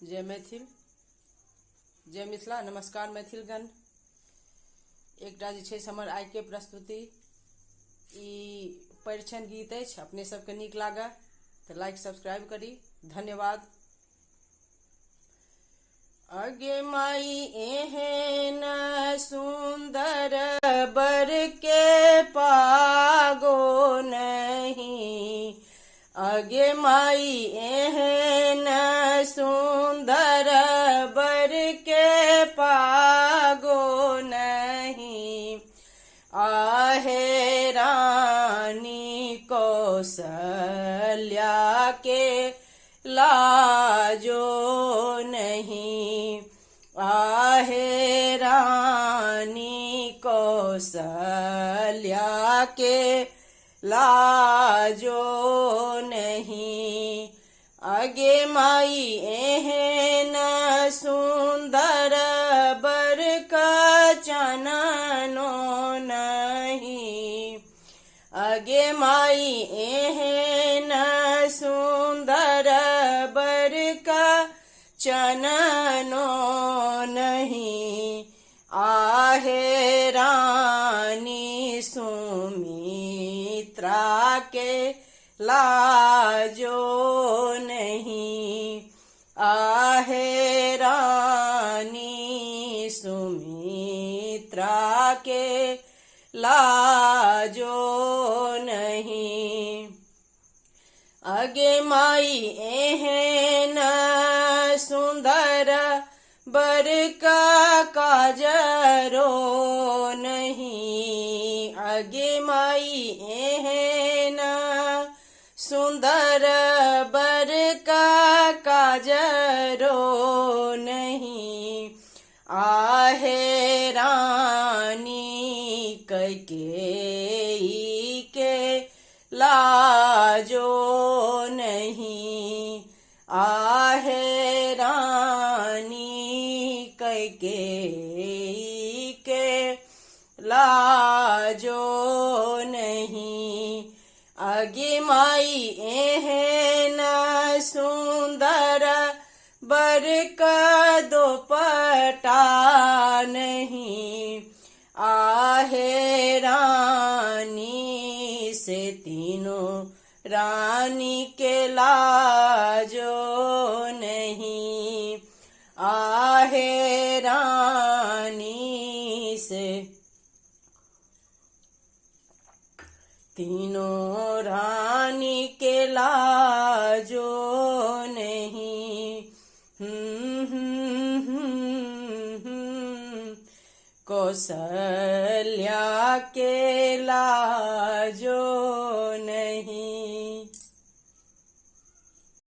जय मैथिल, जय मिथिला। नमस्कार मैथिलगण। एकटा जे छै से हमर आइ के प्रस्तुति ई परिछन गीत अछि। अपने सबके नीक लागय तऽ लाइक सब्सक्राइब करी। धन्यवाद। अगे माई एहन सुंदर बर के पागो नहीं, अगे माई एहन सुंदर बर के पागो नहीं, आहे रानी कौशल्या के लाजो नहीं, आहे रानी कौशल्या के लाजो नहीं। अगे माई एहन सुंदर बर का चननो नहीं, अगे माई एहन सुंदर बर का चननो नहीं, आहे रानी सुमित्रा के लाजो नहीं, आहे रानी सुमित्रा के लाजो नहीं। अगे माई एहन सुंदर बर का काजरो नहीं, अगे माई एहन सुंदर बर का काजरो नहीं, आहे रानी कैकेयी के लाजो नहीं, आहे रानी कैकेयी के लाजो नहीं। अगे माई एहन सुंदर बर का दोपटा नहीं, आहे रानी से तीनों रानी के लाजो नहीं, आहे रानी से तीनों रानी के लाजो नहीं। कौशल्या के लाजो नहीं।